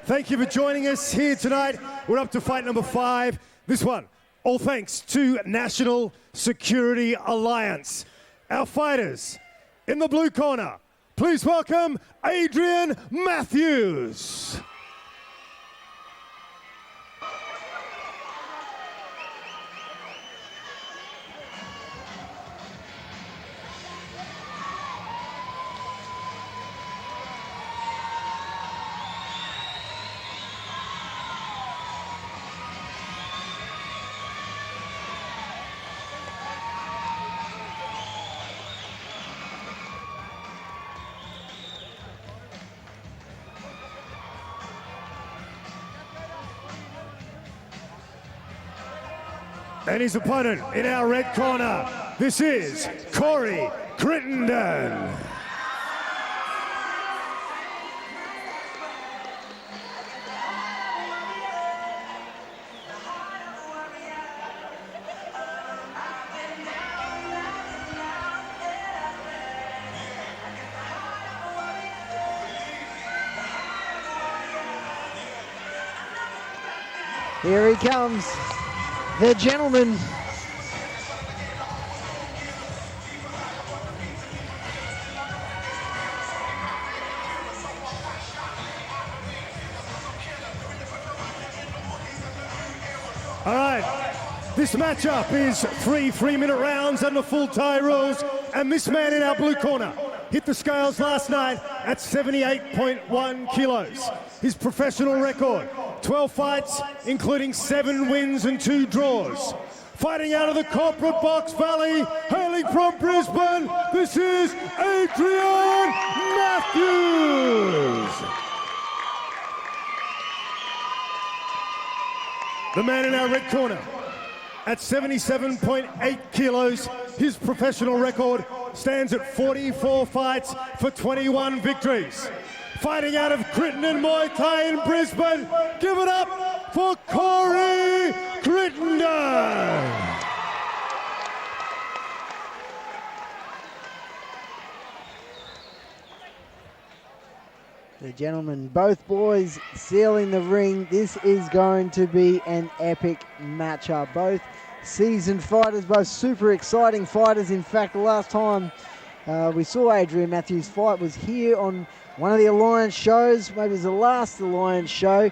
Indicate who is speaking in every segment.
Speaker 1: Thank you for joining us here tonight. We're up to fight number 5. This one, all thanks to National Security Alliance. Our fighters in the blue corner, please welcome Adrian Matthews. And his opponent in our red corner, this is Crittenden.
Speaker 2: Here he comes. The gentleman.
Speaker 1: All right, this matchup is 3 3-minute rounds under full tie rules, and this man in our blue corner hit the scales last night at 78.1 kilos. His professional record, 12 fights, including 7 wins and 2 draws. Fighting out of the corporate box valley, hailing from Brisbane, this is Adrian Matthews. The man in our red corner, at 77.8 kilos, his professional record stands at 44 fights for 21 victories. Fighting out of Crittenden Muay Thai in Brisbane, give it up for Crittenden.
Speaker 2: The gentlemen, both boys sealing the ring. This is going to be an epic matchup. Both seasoned fighters, both super exciting fighters. In fact, the last time we saw Adrian Matthews fight was here on one of the Alliance shows. Maybe it was the last Alliance show.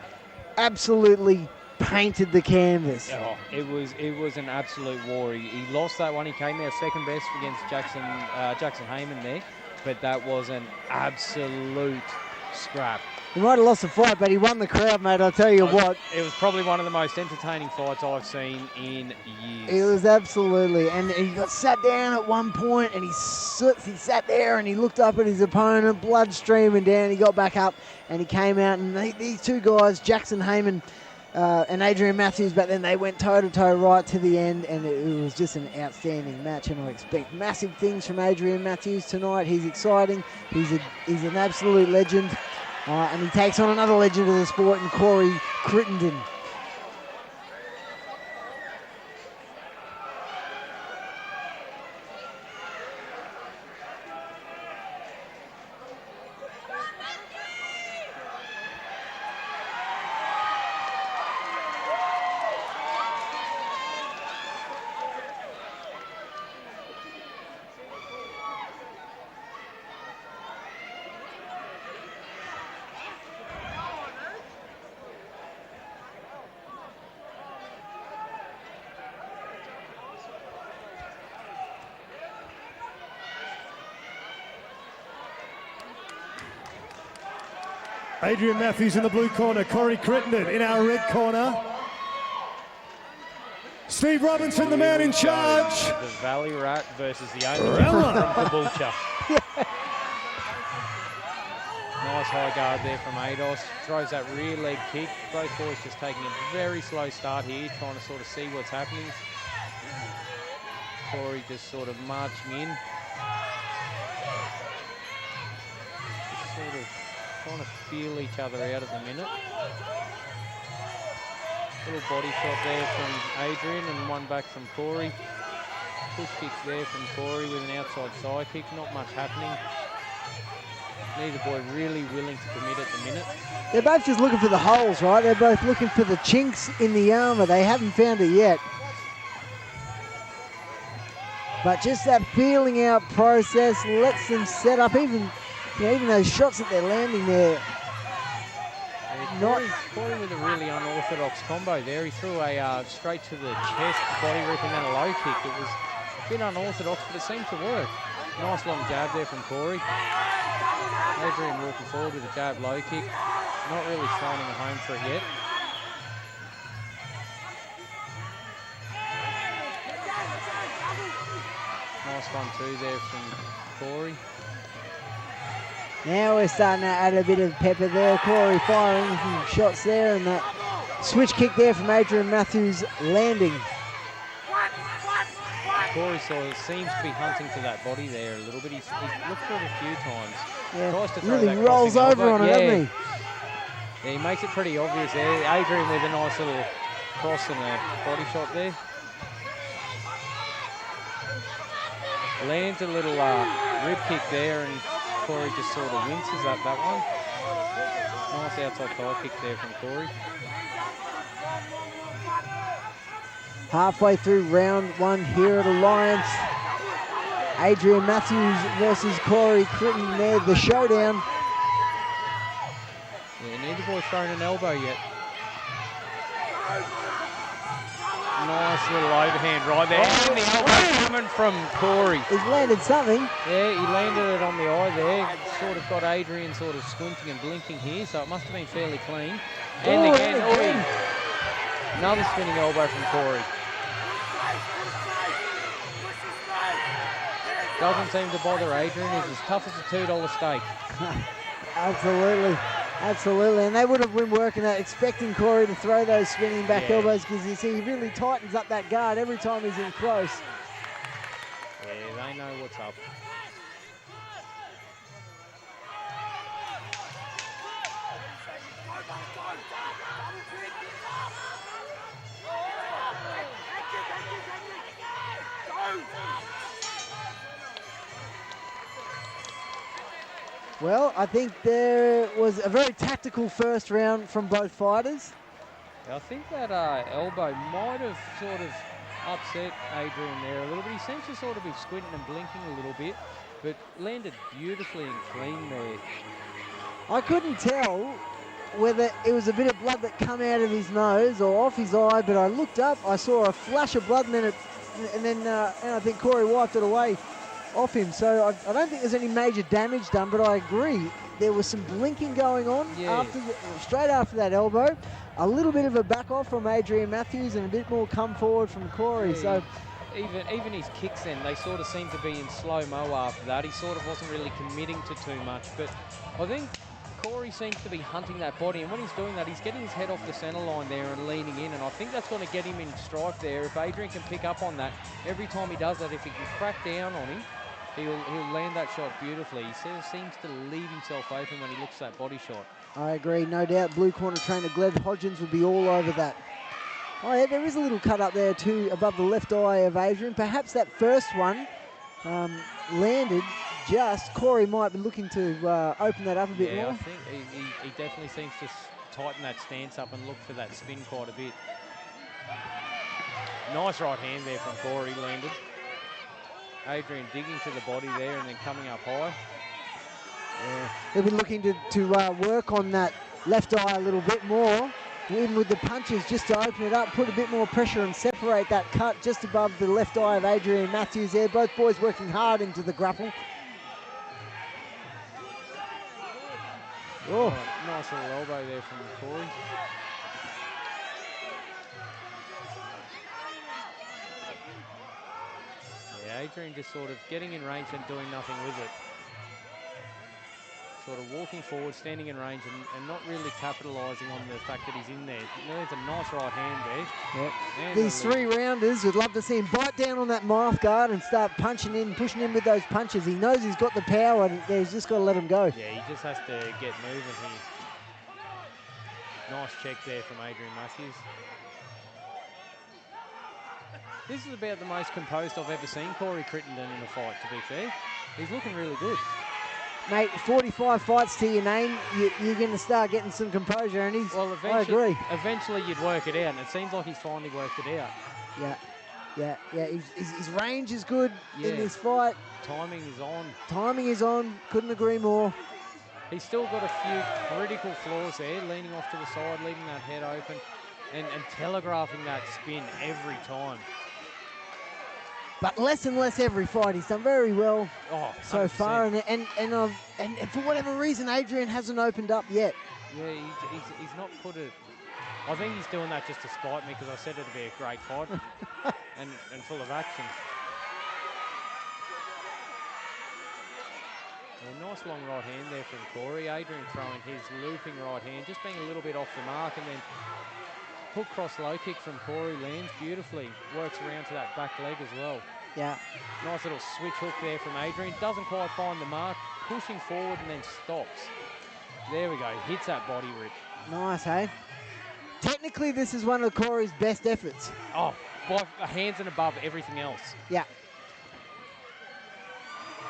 Speaker 2: Absolutely painted the canvas.
Speaker 3: Oh, it was an absolute war. He lost that one. He came out second best against Jackson Heyman there, but that was an absolute scrap.
Speaker 2: He might have lost the fight, but he won the crowd, mate. I'll tell you what.
Speaker 3: It was probably one of the most entertaining fights I've seen in years.
Speaker 2: It was absolutely, and he got sat down at one point, and he sat there and he looked up at his opponent, blood streaming down. He got back up and he came out, and these two guys, Jackson Heyman and Adrian Matthews, but then they went toe-to-toe right to the end, and it was just an outstanding match, and I expect massive things from Adrian Matthews tonight. He's exciting. He's an absolute legend. And he takes on another legend of the sport in Crittenden.
Speaker 1: Adrian Matthews in the blue corner, Crittenden in our red corner. Steve Robinson, the man in charge.
Speaker 3: The Valley Rat versus the only from Caboolture. Nice high guard there from Ados. Throws that rear leg kick. Both boys just taking a very slow start here, trying to sort of see what's happening. Corey just sort of marching in. Just sort of trying to feel each other out at the minute. Little body shot there from Adrian and one back from Corey. Push kick there from Corey with an outside side kick. Not much happening. Neither boy really willing to commit at at the minute.
Speaker 2: They're both just looking for the holes, right? They're both looking for the chinks in the armour. They haven't found it yet. But just that feeling out process lets them set up even those shots that they're landing there.
Speaker 3: Corey with a really unorthodox combo there. He threw a straight to the chest body rip and then a low kick. It was a bit unorthodox, but it seemed to work. Nice long jab there from Corey. Adrian walking forward with a jab low kick. Not really finding a home for it yet. Nice 1-2 there from Corey.
Speaker 2: Now we're starting to add a bit of pepper there. Corey firing some shots there, and that switch kick there from Adrian Matthews landing.
Speaker 3: Corey sort of seems to be hunting for that body there a little bit. He's looked for it a few times.
Speaker 2: Yeah,
Speaker 3: Tries to throw
Speaker 2: really
Speaker 3: that
Speaker 2: rolls
Speaker 3: crossing
Speaker 2: over
Speaker 3: elbow.
Speaker 2: on it, doesn't he?
Speaker 3: Yeah, he makes it pretty obvious there. Adrian with a nice little cross and a body shot there. Lands a little rib kick there, and Corey just sort of winces at that one. Nice outside thigh kick there from Corey.
Speaker 2: Halfway through round one here at Alliance. Adrian Matthews versus Corey Crittenden there, the showdown.
Speaker 3: Yeah, neither boy's thrown an elbow yet. Nice little overhand right there. And the elbow coming from Corey.
Speaker 2: He's landed something.
Speaker 3: Yeah, he landed it on the eye there. Sort of got Adrian sort of squinting and blinking here, so it must have been fairly clean. And again, another spinning elbow from Corey. Doesn't seem to bother Adrian. He's as tough as a $2 steak.
Speaker 2: Absolutely. Absolutely. And they would have been working that, expecting Corey to throw those spinning back elbows, because you see he really tightens up that guard every time he's in close.
Speaker 3: Yeah, they know what's up.
Speaker 2: Well, I think there was a very tactical first round from both fighters.
Speaker 3: I think that elbow might have sort of upset Adrian there a little bit. He seems to sort of be squinting and blinking a little bit, but landed beautifully and clean there.
Speaker 2: I couldn't tell whether it was a bit of blood that come out of his nose or off his eye, but I looked up, I saw a flash of blood, and then I think Corey wiped it away off him. So I don't think there's any major damage done, but I agree. There was some blinking going on straight after that elbow. A little bit of a back off from Adrian Matthews and a bit more come forward from Corey.
Speaker 3: Yeah,
Speaker 2: so
Speaker 3: even his kicks then, they sort of seemed to be in slow-mo after that. He sort of wasn't really committing to too much, but I think Corey seems to be hunting that body, and when he's doing that, he's getting his head off the centre line there and leaning in, and I think that's going to get him in strife there. If Adrian can pick up on that, every time he does that, if he can crack down on him, he'll land that shot beautifully. He seems to leave himself open when he looks at that body shot.
Speaker 2: I agree, no doubt. Blue corner trainer Glenn Hodgins would be all over that. Oh yeah, there is a little cut up there too above the left eye of Adrian. Perhaps that first one landed just. Corey might be looking to open that up a bit more.
Speaker 3: I think he definitely seems to tighten that stance up and look for that spin quite a bit. Nice right hand there from Corey, landed. Adrian digging to the body there and then coming up high.
Speaker 2: Yeah. They've been looking to work on that left eye a little bit more, even with the punches, just to open it up, put a bit more pressure and separate that cut just above the left eye of Adrian Matthews there. Both boys working hard into the grapple.
Speaker 3: Oh, nice little elbow there from Corey. Yeah, Adrian just sort of getting in range and doing nothing with it. Sort of walking forward, standing in range, and not really capitalising on the fact that he's in there. There's a nice right hand there.
Speaker 2: Yep. These three-rounders would love to see him bite down on that mouth guard and start punching in, pushing in with those punches. He knows he's got the power, and he's just got to let him go.
Speaker 3: Yeah, he just has to get moving here. Nice check there from Adrian Matthews. This is about the most composed I've ever seen Corey Crittenden in a fight, to be fair. He's looking really good.
Speaker 2: mate, 45 fights to your name, you're going to start getting some composure, and I agree.
Speaker 3: Eventually you'd work it out, and it seems like he's finally worked it out.
Speaker 2: Yeah. His range is good in this fight.
Speaker 3: Timing is on.
Speaker 2: Timing is on. Couldn't agree more.
Speaker 3: He's still got a few critical flaws there, leaning off to the side, leaving that head open, and telegraphing that spin every time.
Speaker 2: But less and less every fight. He's done very well so far, and for whatever reason, Adrian hasn't opened up yet.
Speaker 3: Yeah, he's not put it. I think he's doing that just to spite me because I said it'd be a great fight and full of action. Yeah, nice long right hand there from Corey. Adrian throwing his looping right hand, just being a little bit off the mark, and then hook cross low kick from Corey lands beautifully. Works around to that back leg as well.
Speaker 2: Yeah.
Speaker 3: Nice little switch hook there from Adrian. Doesn't quite find the mark. Pushing forward and then stops. There we go. Hits that body rip.
Speaker 2: Nice, hey? Technically, this is one of Corey's best efforts.
Speaker 3: Oh, by hands and above everything else.
Speaker 2: Yeah.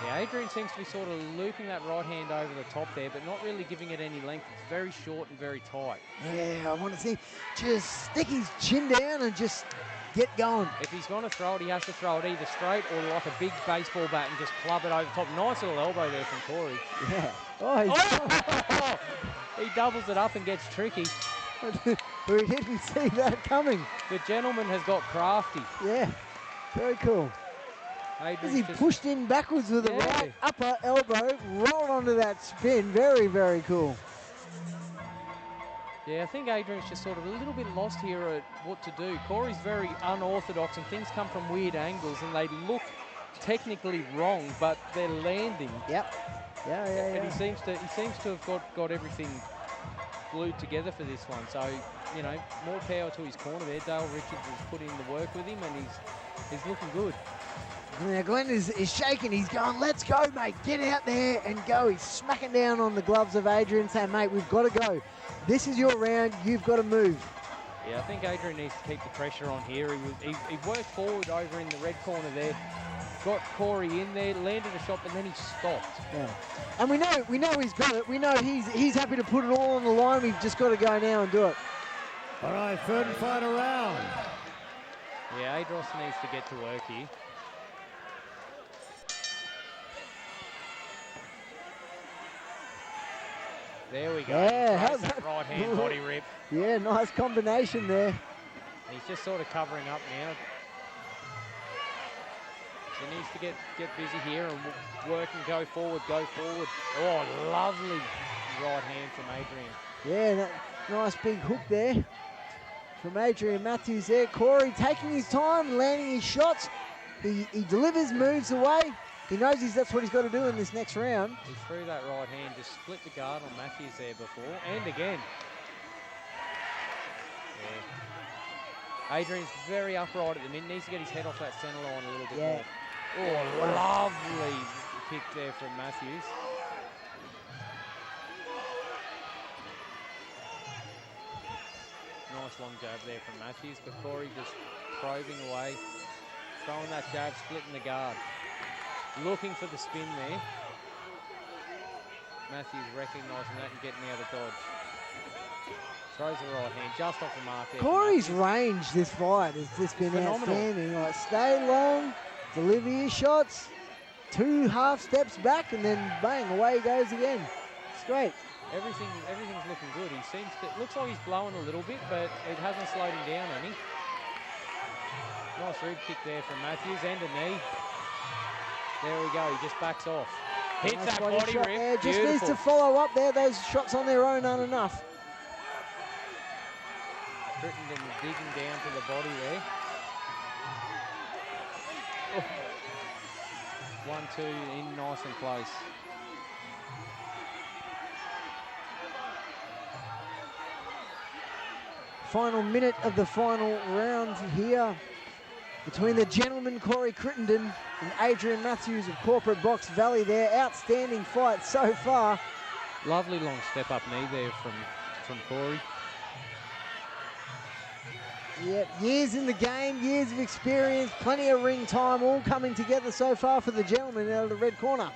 Speaker 3: Yeah, Adrian seems to be sort of looping that right hand over the top there, but not really giving it any length. It's very short and very tight.
Speaker 2: Yeah, I want to see just stick his chin down and just get going.
Speaker 3: If he's going to throw it, he has to throw it either straight or like a big baseball bat and just club it over the top. Nice little elbow there from Corey.
Speaker 2: Yeah.
Speaker 3: He doubles it up and gets tricky.
Speaker 2: We didn't see that coming.
Speaker 3: The gentleman has got crafty.
Speaker 2: Yeah, very cool. As he pushed in backwards with the right upper elbow, rolled onto that spin. Very, very cool.
Speaker 3: Yeah, I think Adrian's just sort of a little bit lost here at what to do. Corey's very unorthodox and things come from weird angles and they look technically wrong, but they're landing.
Speaker 2: Yep. Yeah.
Speaker 3: And he seems to have got everything glued together for this one. So, you know, more power to his corner there. Dale Richards has put in the work with him and he's looking good.
Speaker 2: Now Glenn is shaking. He's going, let's go, mate. Get out there and go. He's smacking down on the gloves of Adrian saying, mate, we've got to go. This is your round. You've got to move.
Speaker 3: Yeah, I think Adrian needs to keep the pressure on here. He worked forward over in the red corner there. Got Corey in there, landed a shot, but then he stopped. Yeah.
Speaker 2: And we know he's got it. We know he's happy to put it all on the line. We've just got to go now and do it.
Speaker 1: All right, third and final round.
Speaker 3: Yeah, Adros needs to get to work here. There we go.
Speaker 2: Yeah, how's
Speaker 3: that right hand body rip.
Speaker 2: Yeah, nice combination there.
Speaker 3: He's just sort of covering up now. He needs to get busy here and work and go forward. Oh, lovely right hand from Adrian.
Speaker 2: Yeah, that nice big hook there from Adrian Matthews there. Corey taking his time, landing his shots. He delivers, moves away. He knows that's what he's got to do in this next round.
Speaker 3: He threw that right hand, just split the guard on Matthews there before, and again. Yeah. Adrian's very upright at the minute, needs to get his head off that centre line a little bit more. Oh, lovely kick there from Matthews. Nice long jab there from Matthews, but Corey just probing away, throwing that jab, splitting the guard. Looking for the spin there. Matthews recognising that and getting out of dodge. Throws the right hand just off the mark there.
Speaker 2: Corey's range this fight has just been outstanding. Like, stay long, deliver your shots, 2 half steps back, and then bang, away he goes again. It's great.
Speaker 3: Everything's looking good. Looks like he's blowing a little bit, but it hasn't slowed him down any. Nice rib kick there from Matthews and a knee. There we go, he just backs off. Hits nice that body rip, there.
Speaker 2: Just needs to follow up there. Those shots on their own aren't enough.
Speaker 3: Crittenden digging down to the body there. Oh. 1-2 in nice and close.
Speaker 2: Final minute of the final round here between the gentleman Corey Crittenden and Adrian Matthews of Corporate Box Valley there. Outstanding fight so far.
Speaker 3: Lovely long step up knee there from Corey.
Speaker 2: Yep, years in the game, years of experience, plenty of ring time, all coming together so far for the gentleman out of the red corner.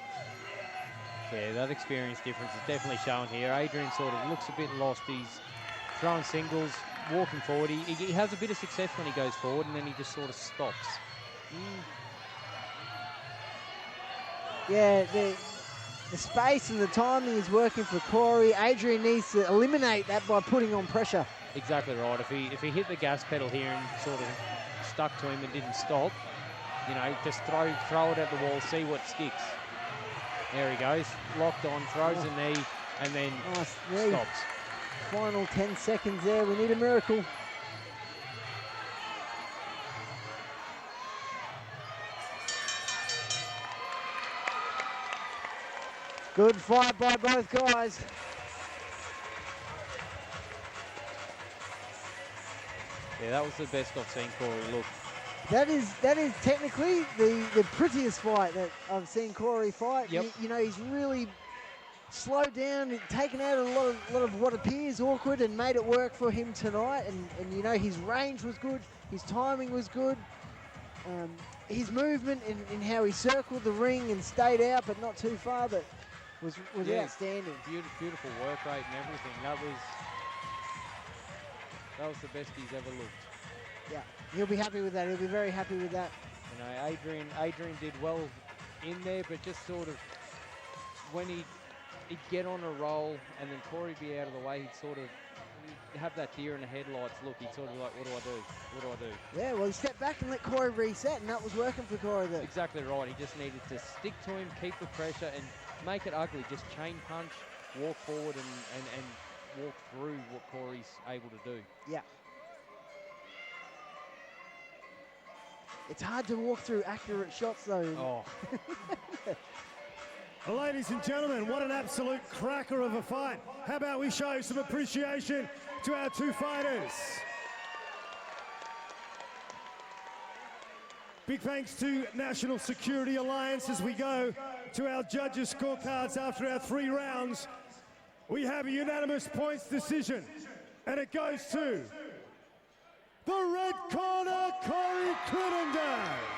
Speaker 3: Yeah, that experience difference is definitely shown here. Adrian sort of looks a bit lost. He's throwing singles, walking forward. He has a bit of success when he goes forward, and then he just sort of stops.
Speaker 2: Yeah, the space and the timing is working for Corey. Adrian needs to eliminate that by putting on pressure.
Speaker 3: Exactly right. If he hit the gas pedal here and sort of stuck to him and didn't stop, you know, just throw it at the wall, see what sticks. There he goes, locked on, throws a knee, and then stops.
Speaker 2: Final 10 seconds there. We need a miracle. Good fight by both guys.
Speaker 3: Yeah, that was the best I've seen Corey look.
Speaker 2: That is technically the prettiest fight that I've seen Corey fight.
Speaker 3: Yep.
Speaker 2: You know, he's really slowed down, taken out a lot of what appears awkward and made it work for him tonight. And you know, his range was good, his timing was good. His movement in how he circled the ring and stayed out but not too far, but was outstanding.
Speaker 3: Beautiful work rate and everything. That was the best he's ever looked.
Speaker 2: Yeah, he'll be happy with that. He'll be very happy with that.
Speaker 3: You know, Adrian did well in there, but just sort of when he'd get on a roll and then Corey be out of the way, he'd sort of have that deer in the headlights look. He'd sort of be like, what do I do? What do I do?
Speaker 2: Yeah, well, he stepped back and let Corey reset, and that was working for Corey there.
Speaker 3: Exactly right. He just needed to stick to him, keep the pressure, and make it ugly. Just chain punch, walk forward, and walk through what Corey's able to do.
Speaker 2: Yeah. It's hard to walk through accurate shots, though.
Speaker 3: Oh.
Speaker 1: Well, ladies and gentlemen, what an absolute cracker of a fight. How about we show some appreciation to our two fighters? Big thanks to National Security Alliance as we go to our judges' scorecards after our 3 rounds. We have a unanimous points decision, and it goes to the red corner, Corey Crittenden.